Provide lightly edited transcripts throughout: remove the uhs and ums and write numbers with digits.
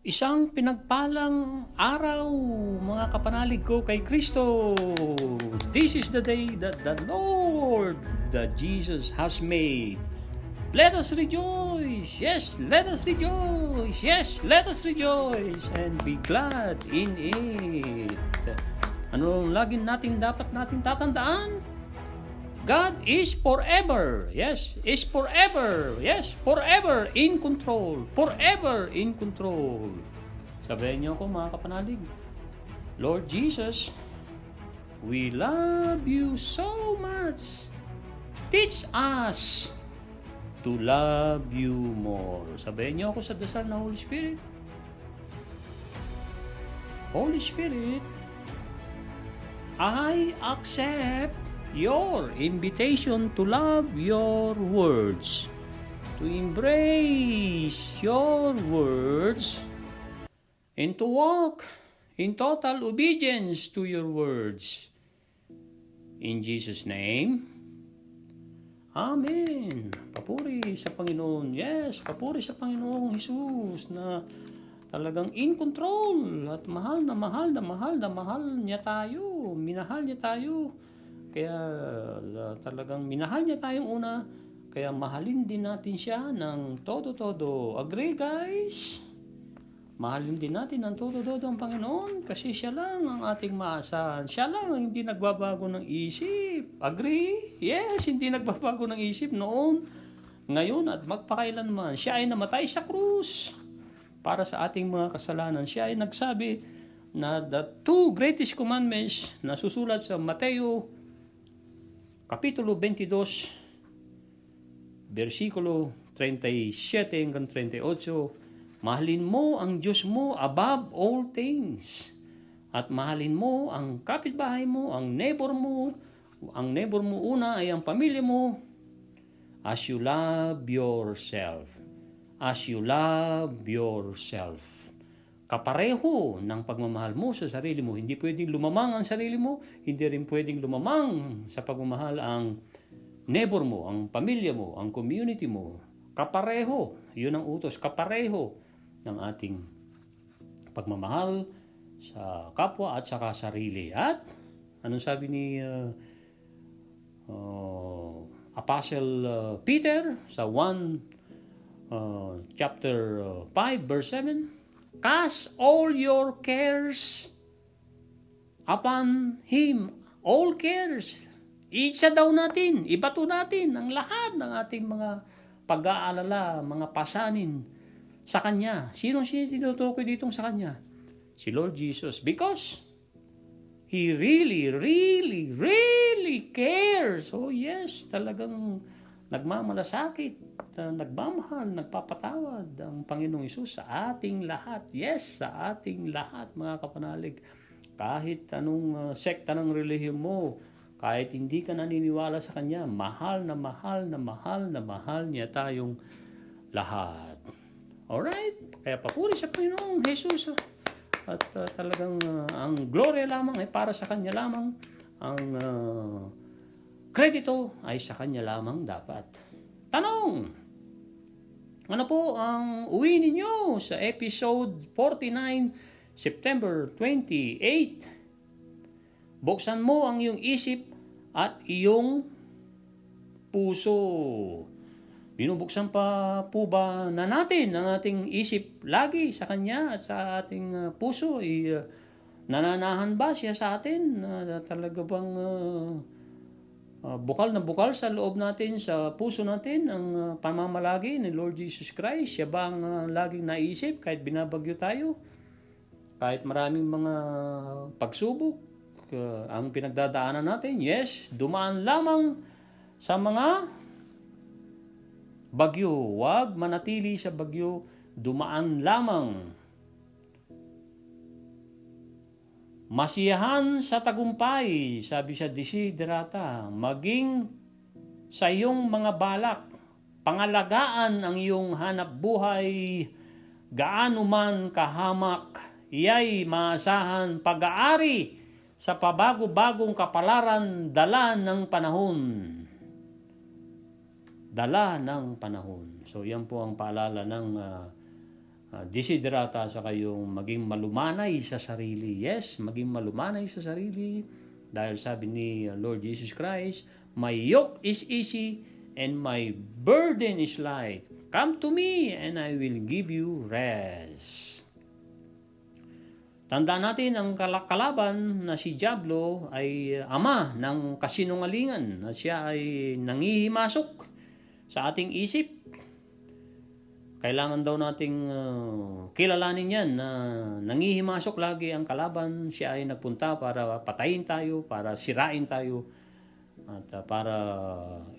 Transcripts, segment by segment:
Isang pinagpalang araw, mga kapanalig ko kay Kristo. This is the day that the Lord, that Jesus has made. Let us rejoice. Yes, let us rejoice. Yes, let us rejoice and be glad in it. Ano lagi dapat natin tatandaan? God is forever. Yes, is forever. Yes, forever in control. Forever in control. Sabihin niyo ako mga kapanalig, Lord Jesus, we love you so much. Teach us to love you more. Sabihin niyo ako sa dasal na Holy Spirit. Holy Spirit, I accept your invitation to love your words, to embrace your words, and to walk in total obedience to your words. In Jesus' name, Amen. Papuri sa Panginoon. Yes, papuri sa Panginoong Jesus na talagang in control at mahal na mahal na mahal na mahal niya tayo. Minahal niya tayo. Kaya talagang minahal niya tayong una, kaya mahalin din natin siya ng todo-todo. Agree guys? Mahalin din natin ng todo-todo ang Panginoon kasi siya lang ang ating maasahan. Siya lang ang hindi nagbabago ng isip. Agree? Yes, hindi nagbabago ng isip noon, ngayon at magpakailanman. Siya ay namatay sa krus para sa ating mga kasalanan. Siya ay nagsabi na the two greatest commandments na susulat sa Mateo Kapitulo 22, versikulo 37 hanggang 38, mahalin mo ang Diyos mo above all things. At mahalin mo ang kapitbahay mo, ang neighbor mo. Ang neighbor mo una ay ang pamilya mo. As you love yourself. As you love yourself. Kapareho ng pagmamahal mo sa sarili mo. Hindi pwedeng lumamang ang sarili mo, hindi rin pwedeng lumamang sa pagmamahal ang neighbor mo, ang pamilya mo, ang community mo. Kapareho, yun ang utos, kapareho ng ating pagmamahal sa kapwa at saka sarili. At anong sabi ni Apostle Peter sa 1 chapter 5 verse 7? Cast all your cares upon Him. All cares. Isa daw natin, ibato natin ang lahat ng ating mga pag-aalala, mga pasanin sa Kanya. Sinong tinutukoy ditong sa Kanya? Si Lord Jesus. Because He really, really, really cares. Oh yes, talagang nagmamalasakit, nagmamahal, nagpapatawad ang Panginoong Hesus sa ating lahat. Yes, sa ating lahat mga kapanalig. Kahit anong sekta ng relihiyon mo, kahit hindi ka naniniwala sa Kanya, mahal na mahal na mahal na mahal niya tayong lahat. Alright? Kaya papuri sa Panginoong Hesus. At talagang ang glory lamang ay para sa Kanya lamang. Ang kredito ay sa Kanya lamang dapat. Tanong! Ano po ang uwi ninyo sa episode 49, September 28? Buksan mo ang iyong isip at iyong puso. Binubuksan pa po ba na natin ang ating isip lagi sa Kanya at sa ating puso? Nananahan ba siya sa atin? Talaga bang bukal na bukal sa loob natin, sa puso natin ang pamamalagi ni Lord Jesus Christ? Siya ba ang laging naisip kahit binabagyo tayo? Kahit maraming mga pagsubok ang pinagdadaanan natin? Yes, dumaan lamang sa mga bagyo. Huwag manatili sa bagyo, dumaan lamang. Masiyahan sa tagumpay, sabi sa Desiderata, maging sa iyong mga balak, pangalagaan ang iyong hanap buhay, gaano man kahamak, iyay maasahan pag-aari sa pabago-bagong kapalaran, dala ng panahon. Dala ng panahon. So yan po ang paalala ng desiderata sa kayong maging malumanay sa sarili. Yes, maging malumanay sa sarili. Dahil sabi ni Lord Jesus Christ, my yoke is easy and my burden is light. Come to me and I will give you rest. Tandaan natin ang kalaban na si Diablo ay ama ng kasinungalingan, na siya ay nangihimasok sa ating isip. Kailangan daw nating kilalanin yan na nangihimasok lagi ang kalaban. Siya ay nagpunta para patayin tayo, para sirain tayo, at para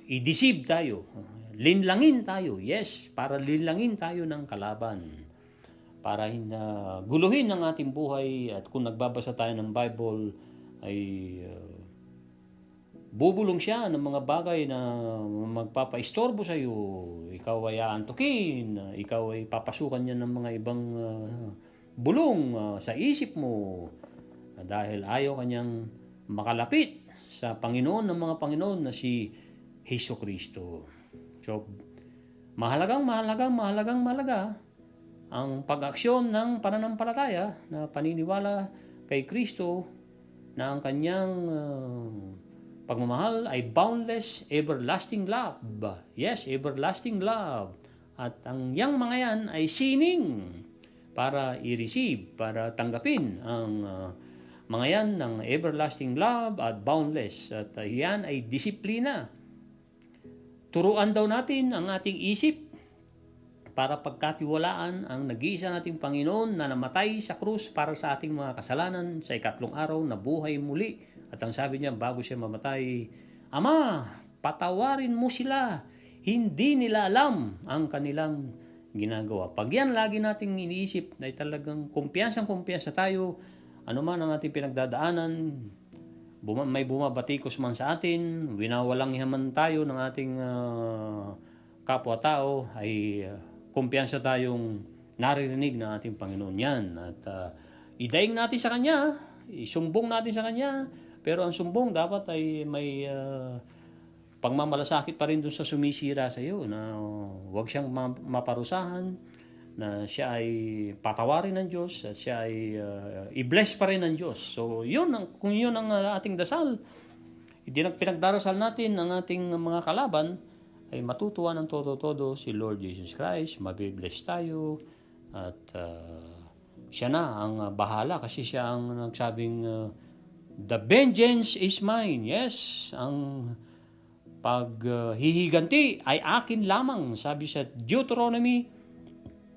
i-deceive tayo. Linlangin tayo, yes, para linlangin tayo ng kalaban. Para guluhin ang ating buhay, at kung nagbabasa tayo ng Bible ay bubulong siya ng mga bagay na magpapaistorbo sa iyo. Ikaw ay aantukin, ikaw ay papasukan niya ng mga ibang bulong sa isip mo, dahil ayaw kanyang makalapit sa Panginoon ng mga Panginoon na si Hesus Kristo. So, mahalaga ang pag-aksyon ng pananampalataya na paniniwala kay Kristo na ang kanyang pagmamahal ay boundless, everlasting love. Yes, everlasting love. At ang yang mga yan ay sining para i-receive, para tanggapin ang mga yan ng everlasting love at boundless. At yan ay disiplina. Turuan daw natin ang ating isip para pagkatiwalaan ang nag-iisa nating Panginoon na namatay sa krus para sa ating mga kasalanan sa ikatlong araw na buhay muli. At ang sabi niya bago siya mamatay, Ama, patawarin mo sila. Hindi nila alam ang kanilang ginagawa. Pag yan lagi nating iniisip na talagang kumpiyansa tayo, ano man ang ating pinagdadaanan, may bumabatikos man sa atin, winawalang man tayo ng ating kapwa-tao, ay kumpiyansa tayong naririnig ng ating Panginoon yan. At idaing natin sa Kanya, isumbong natin sa Kanya, pero ang sumbong dapat ay may pagmamalasakit pa rin doon sa sumisira sa iyo, na huwag siyang maparusahan, na siya ay patawarin ng Diyos, at siya ay i-bless pa rin ng Diyos. So kung yun ang ating dasal, pinagdarasal natin ang ating mga kalaban, ay matutuwa ng todo-todo si Lord Jesus Christ, mabibless tayo, at siya na ang bahala, kasi siya ang nagsabing, the vengeance is mine. Yes, ang paghihiganti ay akin lamang, sabi sa Deuteronomy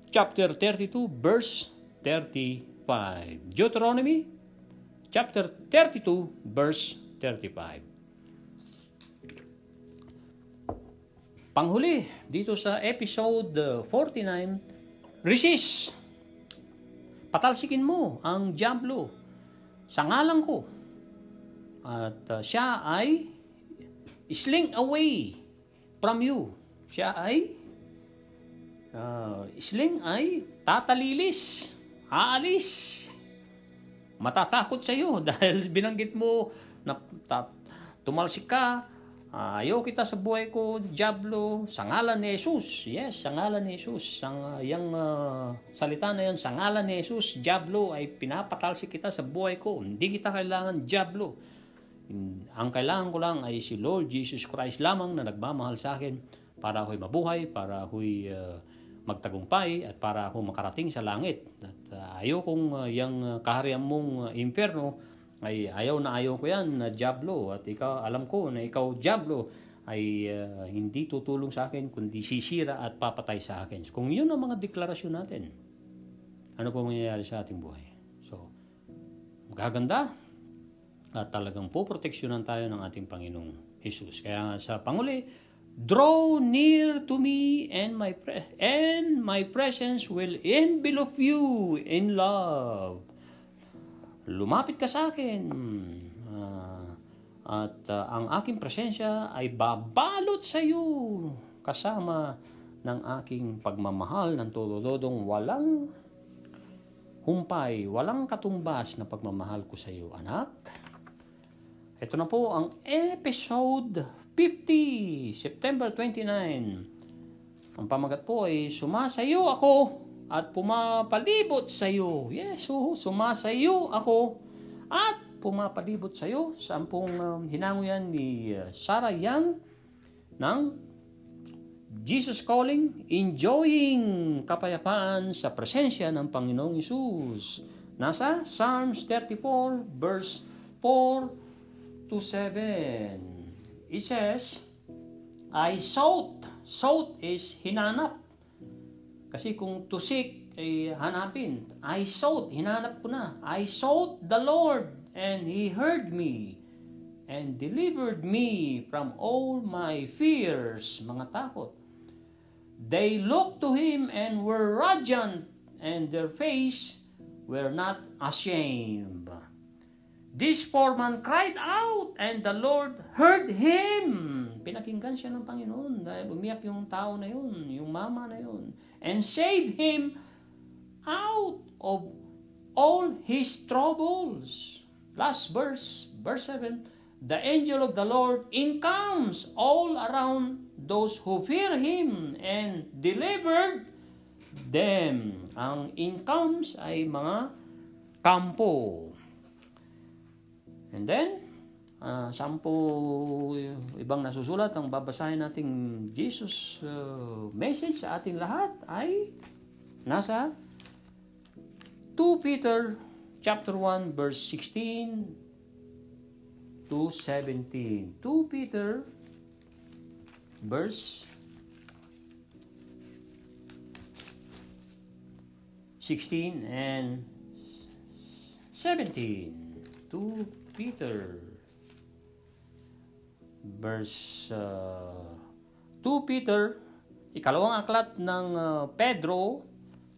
chapter 32 verse 35. Deuteronomy chapter 32 verse 35. Panghuli, dito sa episode 49, resist. Patalsikin mo ang Diablo sa ngalan ko. At siya ay sling away from you. Siya ay tatalilis, aalis. Matatakot sa iyo dahil binanggit mo na tumalsik ka. Ayaw kita sa buhay ko, Diablo, sa ngalan ni Jesus. Yes, sa ngalan ni Jesus. Yung salita na yan, sa ngalan ni Jesus, Diablo, ay pinapatalsik kita sa buhay ko. Hindi kita kailangan, Diablo. Ang kailangan ko lang ay si Lord Jesus Christ lamang na nagmamahal sa akin para ako'y mabuhay, para ako'y magtagumpay, at para ako makarating sa langit. At ayaw kong yung kaharian mong impyerno, ay ayaw ko yan na Diablo, at ikaw, alam ko na ikaw, Diablo, ay hindi tutulong sa akin kundi sisira at papatay sa akin. Kung yun ang mga deklarasyon natin, ano po mangyayari sa ating buhay? So, magaganda at talagang poproteksyonan tayo ng ating Panginoong Jesus. Kaya sa Panguli, draw near to me and my presence will envelop you in love. Lumapit ka sa akin, at ang aking presensya ay babalot sa iyo kasama ng aking pagmamahal ng todo-dodong walang humpay, walang katumbas na pagmamahal ko sa iyo, anak. Ito na po ang episode 50, September 29. Ang pamagat po ay sumasayo ako at pumapalibot sa iyo. Yes, sumasayo ako at pumapalibot sa iyo. Sampung hinango yan ni Sarah Young ng Jesus Calling, enjoying kapayapaan sa presensya ng Panginoong Hesus. Nasa Psalms 34 verse 4 to 7. It says, I sought is hinanap. Kasi kung to seek ay hanapin. I sought, hinanap ko na. I sought the Lord and He heard me and delivered me from all my fears, mga takot. They looked to Him and were radiant, and their face were not ashamed. This poor man cried out, and the Lord heard him. Pinakinggan siya ng Panginoon dahil umiyak yung tao na yun, yung mama na yun, and saved him out of all his troubles. Last verse 7. The angel of the Lord encamps all around those who fear Him and delivered them. Ang encamps ay mga kampo. And then, 10 ibang nasusulat ang babasahin nating Jesus message sa ating lahat ay nasa 2 Peter chapter 1 verse 16 to 17. 2 Peter verse 16 and 17. 2 Peter verse 2 Peter, ikalawang aklat ng Pedro,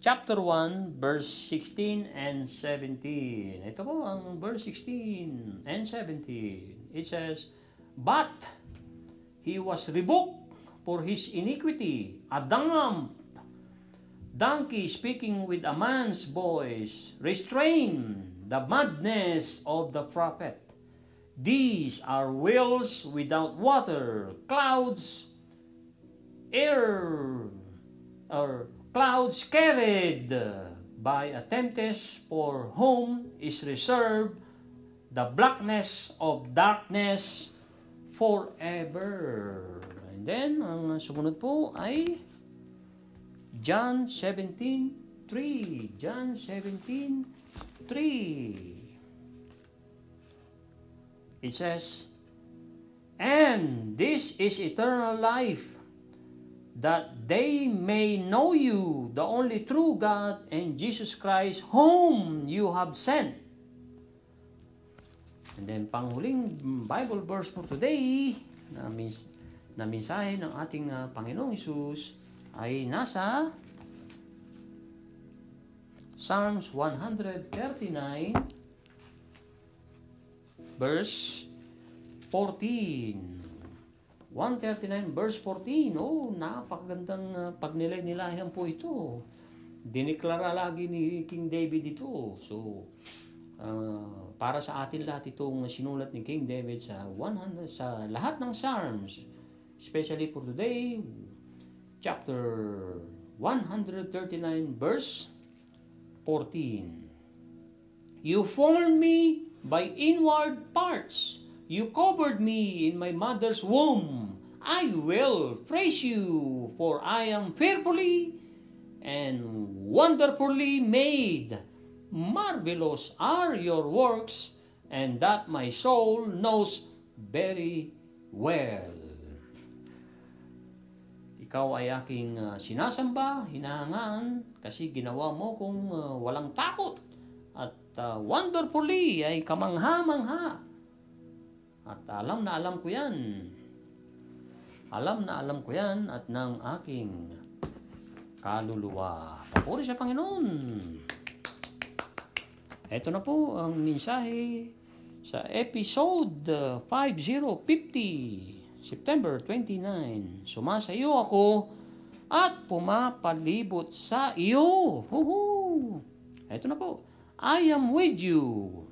chapter 1, verse 16 and 17. Ito po ang verse 16 and 17. It says, but he was rebuked for his iniquity, a dumb donkey speaking with a man's voice, restrain the madness of the prophet. These are wells without water, clouds, air, or clouds carried by a tempest, for whom is reserved the blackness of darkness forever. And then, ang sumunod po ay John 17:3. John 17:3. It says, and this is eternal life, that they may know you, the only true God, and Jesus Christ, whom you have sent. And then, panghuling Bible verse for today, na mensahe ng ating Panginoong Hesus, ay nasa Psalms 139, verse 14. 139 verse 14. Oh, napakagandang pagnilay-nilayan po ito. Diniklara lagi ni King David ito. So, para sa atin lahat itong sinulat ni King David sa lahat ng Psalms, especially for today, chapter 139 verse 14. You formed me by inward parts. You covered me in my mother's womb. I will praise you, for I am fearfully and wonderfully made. Marvelous are your works, and that my soul knows very well. Ikaw ay aking sinasamba, hinahangaan, kasi ginawa mo kung walang takot. At wonderfully ay kamangha-mangha. At alam na alam ko yan. Alam na alam ko yan at ng aking kaluluwa. Papuri sa Panginoon. Ito na po ang mensahe sa episode 5050, September 29. Sumasayo ako at pumapalibot sa iyo. Woohoo! Ito na po. I am with you.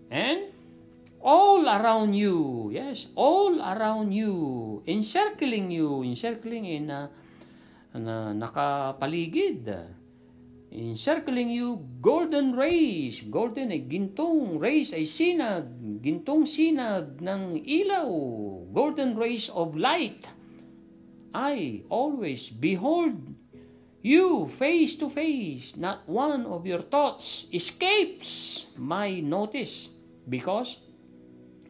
And all around you. Yes, all around you. Encircling you. Encircling in na nakapaligid. Encircling you, golden rays. Golden ay gintong, rays ay sinag, gintong sinag ng ilaw. Golden rays of light. I always behold you face to face. Not one of your thoughts escapes my notice, because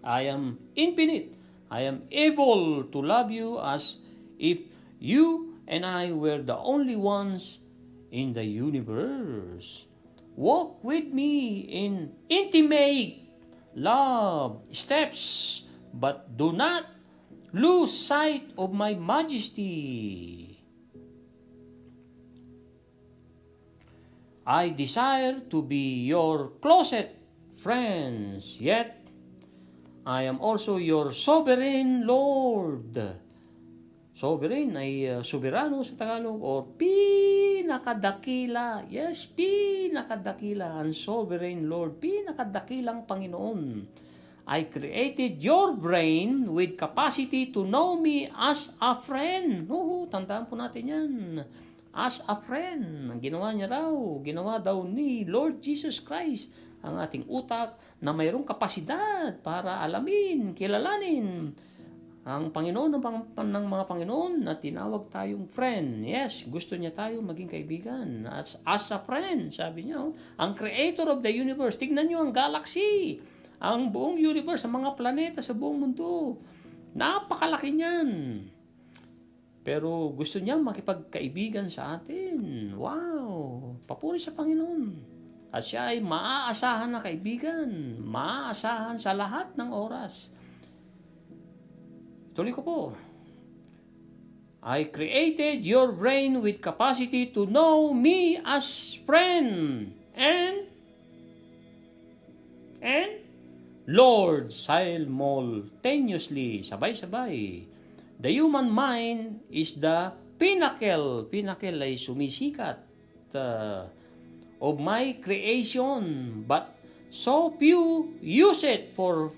I am infinite. I am able to love you as if you and I were the only ones in the universe. Walk with me in intimate love steps, but do not lose sight of my majesty. I desire to be your closet friends, yet I am also your sovereign Lord. Sovereign ay soberano sa Tagalog, or pinakadakila. Yes, pinakadakila. Ang sovereign Lord, pinakadakilang Panginoon. I created your brain with capacity to know me as a friend. Tandaan po natin yan. As a friend. Ang ginawa niya raw, ginawa daw ni Lord Jesus Christ ang ating utak na mayroong kapasidad para alamin, kilalanin ang Panginoon ng mga Panginoon na tinawag tayong friend. Yes, gusto niya tayo maging kaibigan. As a friend, sabi niya, ang creator of the universe. Tignan niyo ang galaxy, ang buong universe, ang mga planeta sa buong mundo. Napakalaki niyan. Pero gusto niya makipagkaibigan sa atin. Wow! Papuri sa Panginoon. At siya ay maaasahan na kaibigan. Maaasahan sa lahat ng oras. Tuloy ko po. I created your brain with capacity to know me as friend and Lord simultaneously, sabay-sabay. The human mind is the pinnacle. Pinnacle ay sumisikat of my creation, but so few use it for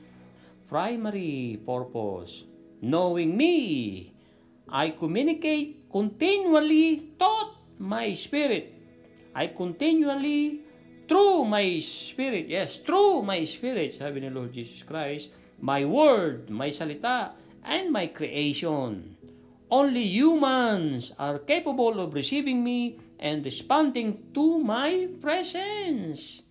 primary purpose. Knowing me, I communicate continually thought my spirit. I continually through my spirit. Yes, through my spirit, sabi ni Lord Jesus Christ, my word, my salita, and my creation. Only humans are capable of receiving me and responding to my presence.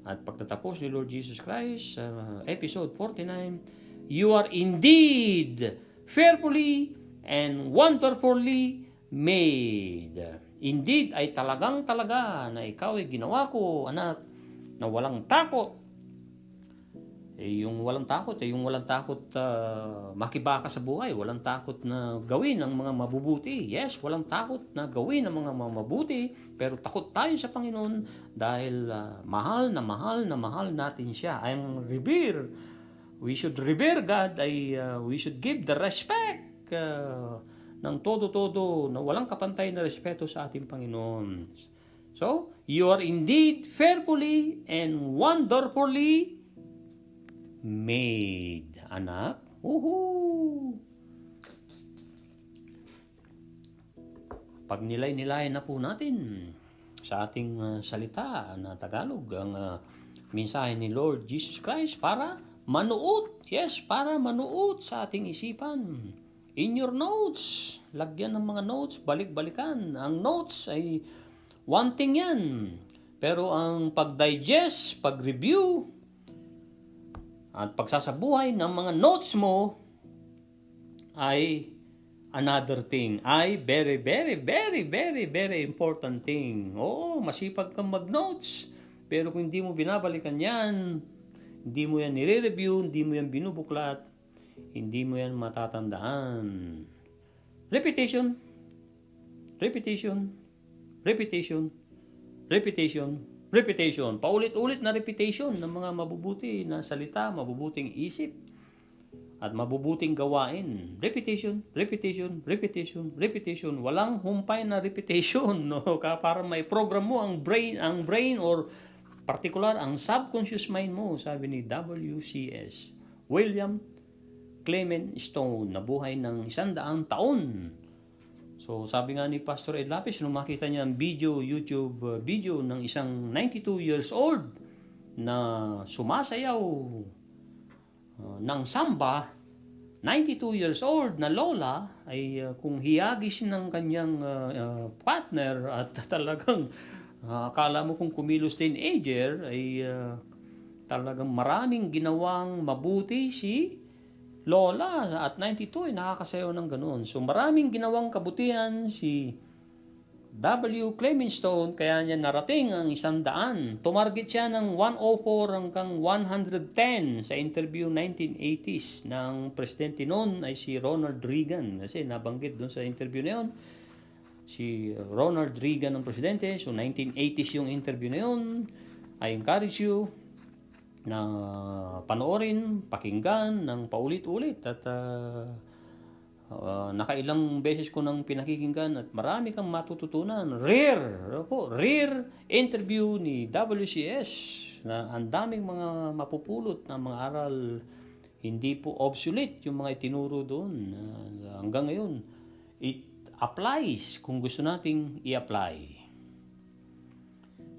At pagtatapos ni Lord Jesus Christ, episode 49, you are indeed fearfully and wonderfully made. Indeed ay talagang-talaga na ikaw ay ginawa ko, anak, na walang takot. Yung walang takot makibaka sa buhay, walang takot na gawin ang mga mabubuti. Yes, walang takot na gawin ang mga mabubuti, pero takot tayo sa Panginoon dahil mahal natin siya. Ang revere, we should revere God, we should give the respect ng todo-todo na walang kapantay na respeto sa ating Panginoon. So, you are indeed fearfully and wonderfully made, anak. Pag nilay-nilayan na po natin sa ating salita na Tagalog ang mensahe ni Lord Jesus Christ para manuot. Yes, para manuot sa ating isipan. In your notes, lagyan ng mga notes, balik-balikan. Ang notes ay one thing yan. Pero ang pag-digest, pag-review, at pagsasabuhay ng mga notes mo ay another thing. Ay very, very, very, very, very important thing. Oo, masipag kang mag-notes. Pero kung hindi mo binabalikan yan, hindi mo yan nire-review, hindi mo yan binubuklat, hindi mo yan matatandaan. Repetition. Repetition. Repetition. Repetition. Repetition. Paulit-ulit na repetition ng mga mabubuti na salita, mabubuting isip, at mabubuting gawain. Repetition, repetition, repetition, repetition. Walang humpay na repetition, no? Para may program mo ang brain or particular ang subconscious mind mo, sabi ni WCS William Clement Stone, na buhay ng 100 taon. So sabi nga ni Pastor Ed Lapis, nung makita niya ang YouTube video ng isang 92 years old na sumasayaw ng samba, 92 years old na lola, ay kung hiyagis ng kanyang partner at talagang akala mo kung kumilos teenager, ay talagang maraming ginawang mabuti si lola at 92 ay nakakasayaw ng ganoon. So maraming ginawang kabutihan si W. Clement Stone, kaya niya narating ang 100. Tumarget siya ng 104 hanggang 110 sa interview 1980s ng presidente noon ay si Ronald Reagan. Kasi nabanggit doon sa interview na yun, si Ronald Reagan ang presidente. So 1980s yung interview na yun. I encourage you na panoorin, pakinggan ng paulit-ulit at nakailang beses ko nang pinakikinggan at marami kang matututunan. Rare interview ni WCS na ang daming mga mapupulot na mga aral, hindi po obsolete yung mga itinuro doon. Hanggang ngayon, it applies kung gusto nating i-apply.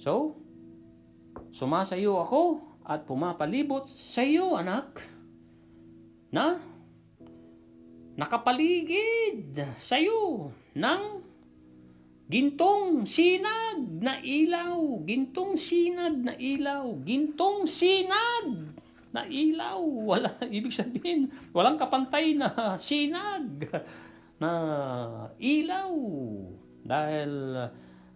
So, sumasayo ako at pumapalibot sa iyo, anak, na nakapaligid sa iyo ng gintong sinag na ilaw, gintong sinag na ilaw, gintong sinag na ilaw. Wala, ibig sabihin, walang kapantay na sinag na ilaw. Dahil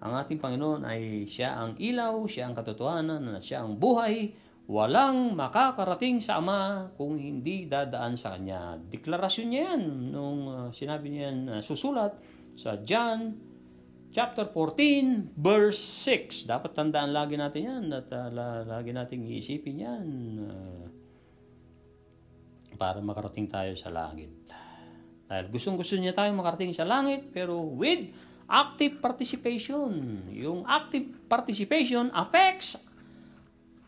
ang ating Panginoon ay siya ang ilaw, siya ang katotohanan, siya ang buhay. Walang makakarating sa Ama kung hindi dadaan sa Kanya. Deklarasyon niya yan nung sinabi niya yan, susulat sa John chapter 14 verse 6. Dapat tandaan lagi natin yan at lagi nating iisipin yan para makarating tayo sa langit. Dahil gustong-gusto niya tayo makarating sa langit, pero with active participation. Yung active participation affects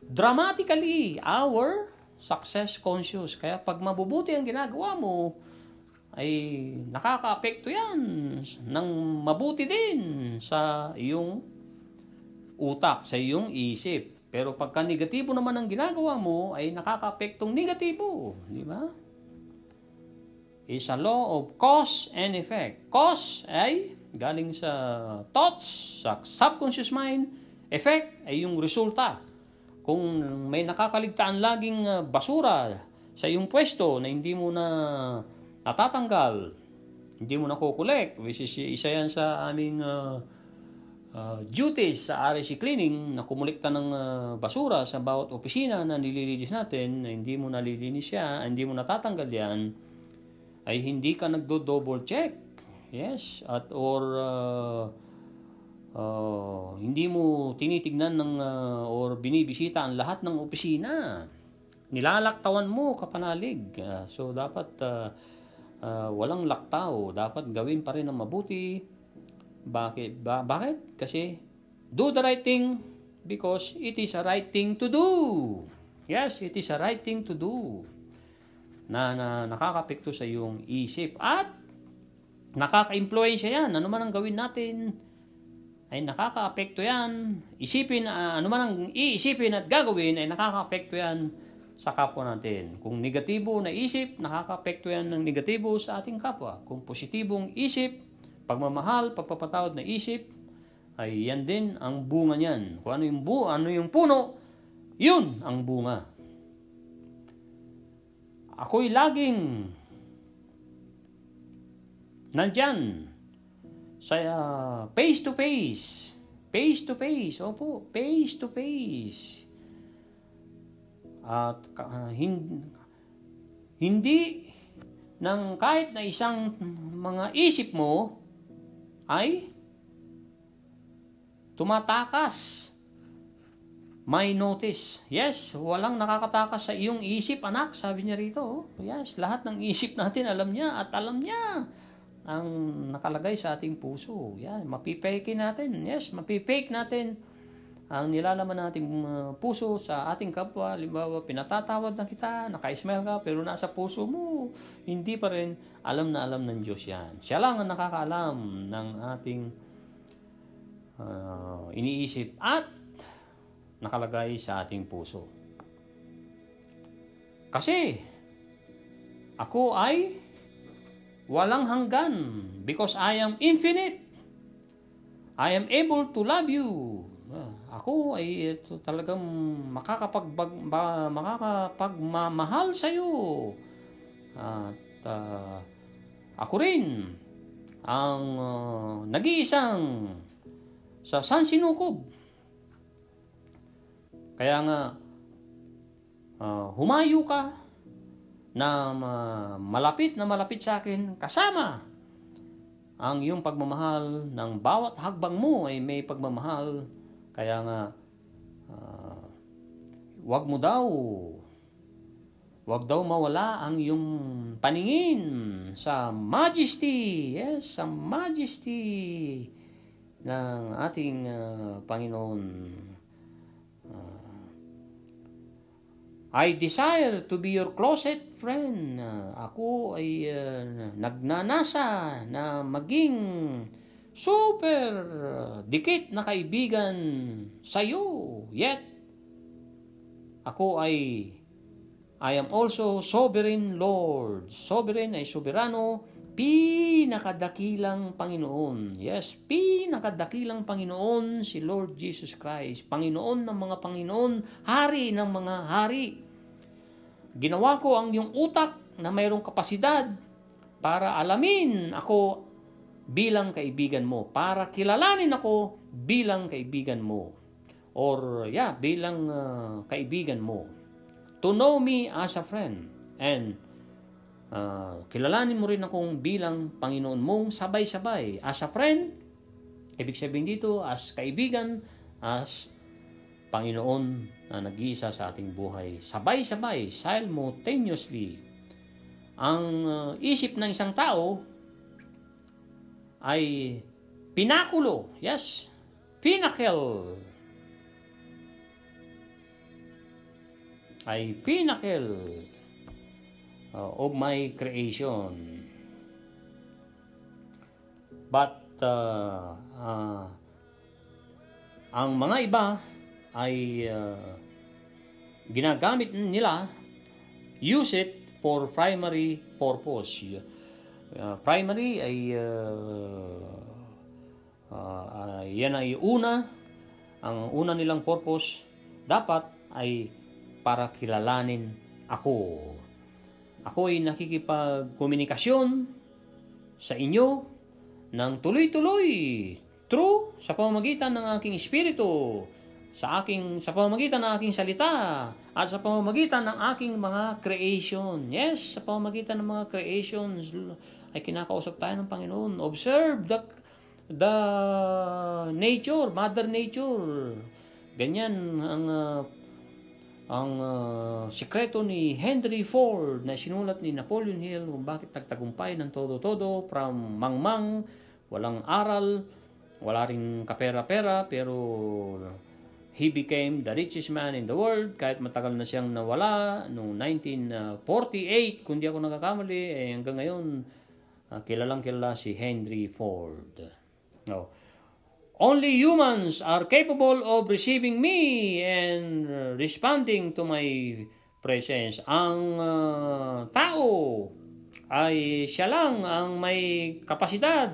dramatically our success conscious. Kaya pag mabubuti ang ginagawa mo, ay nakaka-apekto yan ng mabuti din sa iyong utak, sa iyong isip. Pero pagka negatibo naman ang ginagawa mo, ay nakaka-apektong negatibo. Di ba? It's a law of cause and effect. Cause ay galing sa thoughts, sa subconscious mind. Effect ay yung resulta. Kung may nakakaligtaan laging basura sa iyong pwesto na hindi mo na natatanggal, hindi mo na kukolek, which is isa yan sa aming duties sa RSC cleaning, na kumulekta ng basura sa bawat opisina na nililinis natin, na hindi mo nalilinis siya, hindi mo natatanggal yan, ay hindi ka nagdo-double check. Yes, at or hindi mo tinitignan or binibisita ang lahat ng opisina. Nilalaktawan mo kapanalig. So dapat walang laktaw. Dapat gawin pa rin ang mabuti. Bakit? Bakit? Kasi do the right thing because it is a right thing to do. Yes, it is a right thing to do. Na nakakapekto sa iyong isip at nakaka-impluwensya yan. Ano man ang gawin natin, ay nakaka-apekto yan. Ano man ang iisipin at gagawin, ay nakaka-apekto yan sa kapwa natin. Kung negatibo na isip, nakaka-apekto yan ng negatibo sa ating kapwa. Kung positibong isip, pagmamahal, pagpapatawad na isip, ay yan din ang bunga niyan. Kung ano yung puno, yun ang bunga. Ako'y laging nandyan sa face to face. Opo, face to face. At hindi ng kahit na isang mga isip mo ay tumatakas. May notice. Yes, walang nakakatakas sa iyong isip, anak. Sabi niya rito. Yes, lahat ng isip natin alam niya at alam niya ang nakalagay sa ating puso. Yan, mapipake natin. Yes, mapipake natin ang nilalaman nating puso sa ating kapwa. Halimbawa, pinatatawad na kita, naka-smile ka, pero nasa puso mo, hindi pa rin, alam na alam ng Diyos yan. Siya lang ang nakakaalam ng ating iniisip at nakalagay sa ating puso. Kasi, ako ay walang hanggan because I am infinite. I am able to love you. Ako ay talagang makakapagmamahal sa iyo. At ako rin ang nag-iisang sa sansinukob. Kaya nga humayo ka na malapit sa akin kasama ang iyong pagmamahal. Ng bawat hakbang mo ay may pagmamahal. Kaya nga, wag daw mawala ang iyong paningin sa majesty, yes, sa majesty ng ating Panginoon. I desire to be your closet friend. Ako ay nagnanasa na maging super dikit na kaibigan sa iyo. Yet, I am also sovereign Lord. Sovereign ay soberano, pinakadakilang Panginoon. Yes, pinakadakilang Panginoon si Lord Jesus Christ. Panginoon ng mga Panginoon, Hari ng mga hari. Ginawa ko ang iyong utak na mayroong kapasidad para alamin ako bilang kaibigan mo, para kilalanin ako bilang kaibigan mo, or bilang kaibigan mo. To know me as a friend, and kilalanin mo rin akong bilang Panginoon mong sabay-sabay. As a friend, ibig sabihin dito, as kaibigan, as Panginoon na nag-iisa sa ating buhay. Sabay-sabay, simultaneously. Ang isip ng isang tao ay pinakulo, yes, pinnacle, ay pinnacle of my creation. But ang mga iba ay ginagamit nila, use it for primary purpose. Primary ay yan ay ang una nilang purpose dapat ay para kilalanin ako. Ako ay nakikipagkomunikasyon sa inyo ng tuloy-tuloy, true, sa pamamagitan ng aking espiritu, sa pamamagitan ng aking salita, at sa pamamagitan ng aking mga creation. Yes, sa pamamagitan ng mga creations ay kinakausap tayo ng Panginoon. Observe the nature, Mother Nature. Ganyan ang sikreto ni Henry Ford na sinulat ni Napoleon Hill kung bakit nagtagumpay ng todo-todo from mangmang, walang aral, wala ring kapera-pera, pero he became the richest man in the world kahit matagal na siyang nawala noong 1948, kung di ako nakakamali, hanggang ngayon kilalang kilala si Henry Ford. No. Only humans are capable of receiving me and responding to my presence. Ang tao ay siya lang ang may kapasidad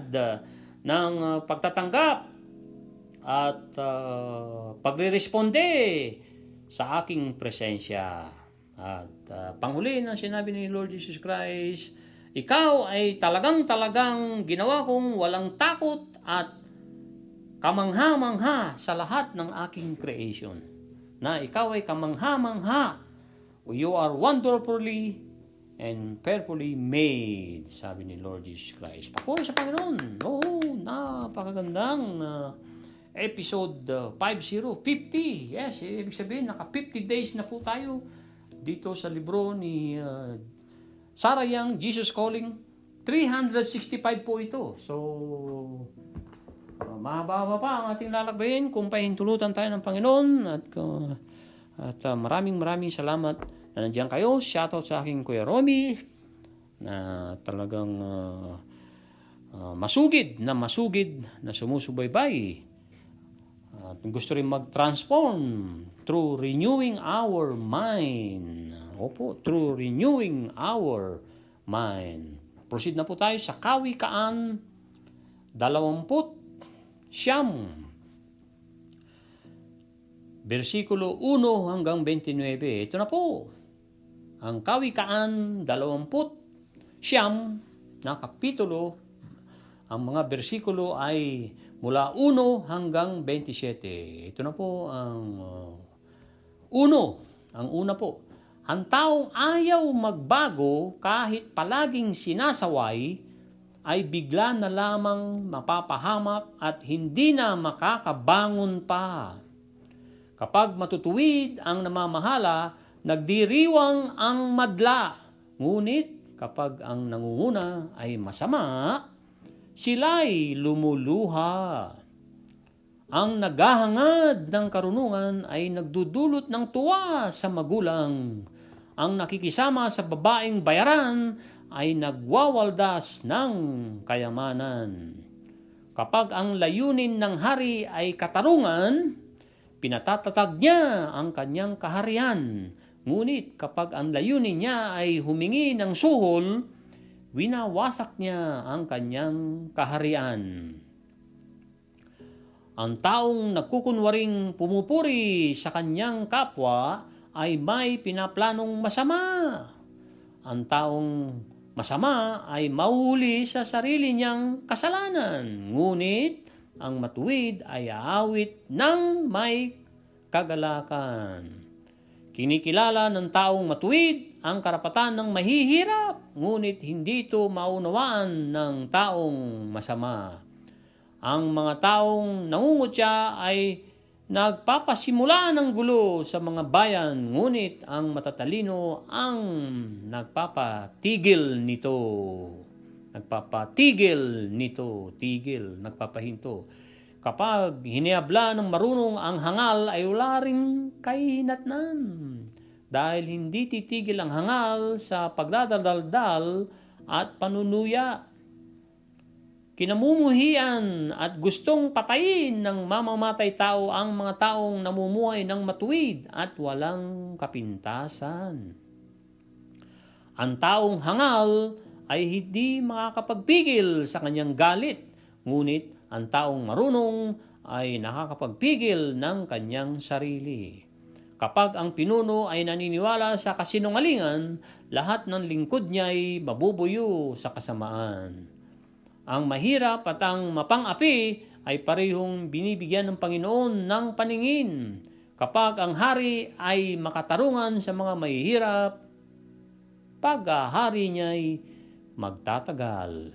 ng pagtatanggap at pagre-responde sa aking presensya. At panghuli na sinabi ni Lord Jesus Christ, ikaw ay talagang ginawa kong walang takot at kamangha-mangha sa lahat ng aking creation. Na ikaw ay kamangha-mangha. You are wonderfully and fearfully made, sabi ni Lord Jesus Christ. Papuri sa Panginoon. Napakagandang episode 50. Yes, ibig sabihin, naka 50 days na po tayo dito sa libro ni Sarah Young, Jesus Calling. 365 po ito. So, mahaba pa ang ating lalakbayin kung pahintulutan tayo ng Panginoon at maraming salamat na nandiyan kayo. Shoutout sa aking Kuya Romy na talagang masugid na sumusubaybay at gusto rin mag-transform through renewing our mind. Opo, through renewing our mind. Proceed na po tayo sa Kawikaan 29, versikulo 1 hanggang 29. Ito na po, ang Kawikaan 29 na kapitulo. Ang mga versikulo ay mula 1 hanggang 27. Ito na po ang Ang una po, ang taong ayaw magbago kahit palaging sinasaway ay bigla na lamang mapapahamak at hindi na makakabangon pa. Kapag matutuwid ang namamahala, nagdiriwang ang madla. Ngunit kapag ang nangunguna ay masama, sila'y lumuluha. Ang naghahangad ng karunungan ay nagdudulot ng tuwa sa magulang. Ang nakikisama sa babaeng bayaran ay nagwawaldas ng kayamanan. Kapag ang layunin ng hari ay katarungan, pinatatatag niya ang kanyang kaharian. Ngunit kapag ang layunin niya ay humingi ng suhol, winawasak niya ang kanyang kaharian. Ang taong nagkukunwaring pumupuri sa kanyang kapwa ay may pinaplanong masama. Ang taong masama ay mahuhuli sa sarili niyang kasalanan. Ngunit ang matuwid ay aawit ng may kagalakan. Kinikilala ng taong matuwid ang karapatan ng mahihirap, ngunit hindi ito maunawaan ng taong masama. Ang mga taong nangungutya ay nagpapasimula ng gulo sa mga bayan, ngunit ang matatalino ang nagpapatigil nito. Nagpapahinto. Kapag hiniabla ng marunong ang hangal ay wala ring kahihinatnan. Dahil hindi titigil ang hangal sa pagdadaldal at panunuya. Kinamumuhian at gustong patayin ng mamamatay tao ang mga taong namumuhay ng matuwid at walang kapintasan. Ang taong hangal ay hindi makakapagpigil sa kanyang galit, ngunit ang taong marunong ay nakakapagpigil ng kanyang sarili. Kapag ang pinuno ay naniniwala sa kasinungalingan, lahat ng lingkod niya ay mabubuyo sa kasamaan. Ang mahirap at ang mapang-api ay parehong binibigyan ng Panginoon ng paningin. Kapag ang hari ay makatarungan sa mga mahihirap, pag-ahari niya'y magtatagal.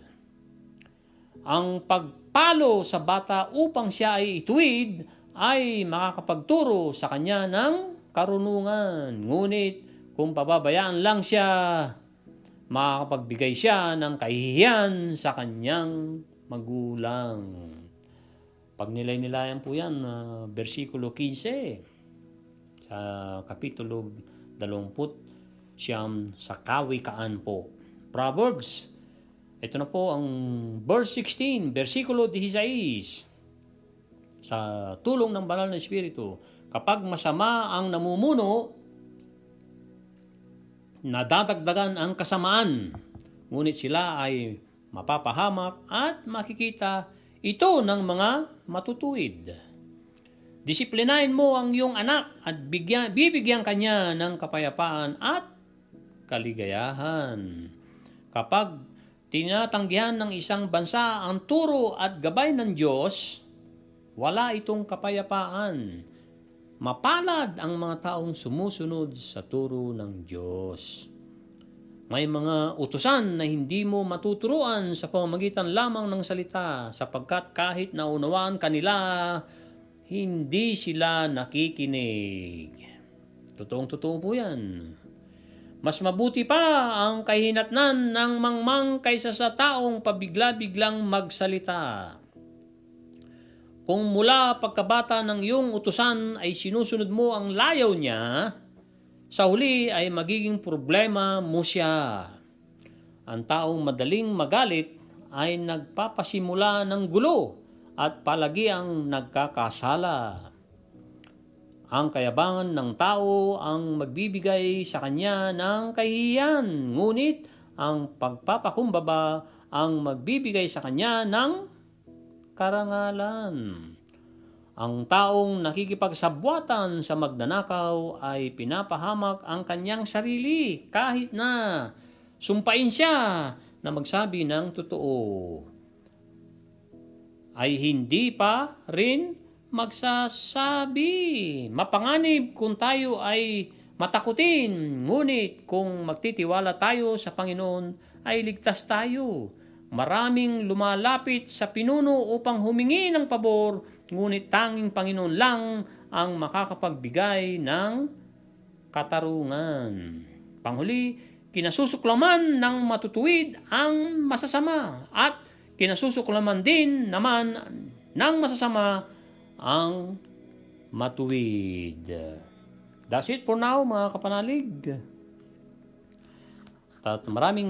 Ang pagpalo sa bata upang siya ay ituwid ay makakapagturo sa kanya ng karunungan. Ngunit kung pababayaan lang siya, makakapagbigay siya ng kahihiyan sa kanyang magulang. Pag nilay-nilayan po yan, versikulo 15 sa kapitulo 20 sa Kawikaan po. Proverbs, ito na po ang verse 16, versikulo 16. Sa tulong ng banal na Espiritu, kapag masama ang namumuno, nadadagdagan ang kasamaan, ngunit sila ay mapapahamak at makikita ito ng mga matutuwid. Disiplinahin mo ang iyong anak at bibigyan kanya ng kapayapaan at kaligayahan. Kapag tinatanggihan ng isang bansa ang turo at gabay ng Diyos, wala itong kapayapaan. Mapalad ang mga taong sumusunod sa turo ng Diyos. May mga utusan na hindi mo matuturuan sa pamamagitan lamang ng salita, sapagkat kahit naunawaan kanila, hindi sila nakikinig. Totoong-totoo po yan. Mas mabuti pa ang kahinatnan ng mangmang kaysa sa taong pabigla-biglang magsalita. kung mula pagkabata ng iyong utusan ay sinusunod mo ang layaw niya, sa huli ay magiging problema mo siya. Ang taong madaling magalit ay nagpapasimula ng gulo at palagi ang nagkakasala. Ang kayabangan ng tao ang magbibigay sa kanya ng kahihiyan, ngunit ang pagpapakumbaba ang magbibigay sa kanya ng karangalan. Ang taong nakikipagsabwatan sa magnanakaw ay pinapahamak ang kanyang sarili kahit na sumpain siya na magsabi ng totoo. Ay hindi pa rin magsasabi. Mapanganib kung tayo ay matakutin, ngunit kung magtitiwala tayo sa Panginoon ay ligtas tayo. Maraming lumalapit sa pinuno upang humingi ng pabor, ngunit tanging Panginoon lang ang makakapagbigay ng katarungan. Panghuli, kinasusuklaman ng matutuwid ang masasama at kinasusuklaman din naman ng masasama ang matuwid. That's it for now, mga kapanalig. Maraming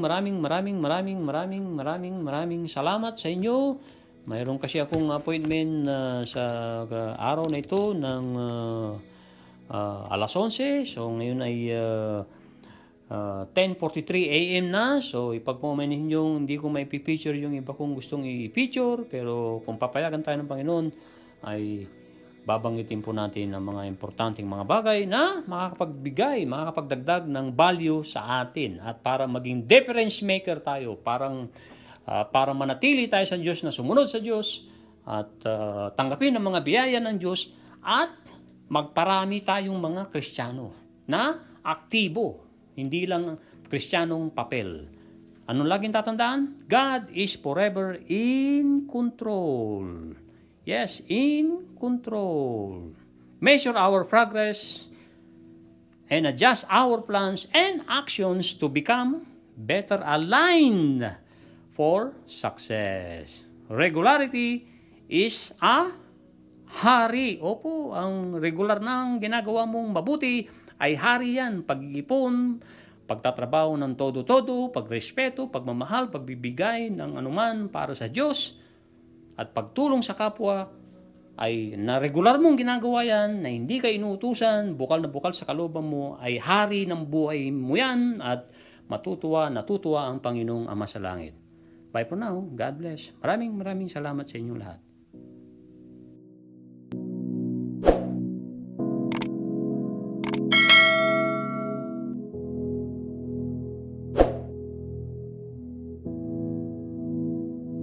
salamat sa inyo. Mayroon kasi akong appointment sa araw na ito ng alas 11. So ngayon ay 10:43 a.m. na. So ipagpaumanhin yung hindi ko may picture yung iba kong gustong i-feature. Pero kung papayagan tayo ng Panginoon ay babanggitin po natin ang mga importanteng mga bagay na makakapagdagdag ng value sa atin at para maging difference maker tayo, para manatili tayo sa Diyos, na sumunod sa Diyos at tanggapin ang mga biyaya ng Diyos at magparami tayong mga Kristiyano na aktibo, hindi lang Kristiyanong papel. Anong laging tatandaan? God is forever in control. Yes, in control. Measure our progress and adjust our plans and actions to become better aligned for success. Regularity is a hari. Opo, ang regular ng ginagawa mong mabuti ay hari yan. Pag-iipon, pagtatrabaho ng todo-todo, pagrespeto, pagmamahal, pagbibigay ng anuman para sa Diyos, at pagtulong sa kapwa ay na regular mong ginagawa yan, na hindi ka inuutusan, bukal na bukal sa kalooban mo, ay hari ng buhay mo yan at natutuwa ang Panginoong Ama sa langit. Bye for now. God bless. Maraming salamat sa inyong lahat.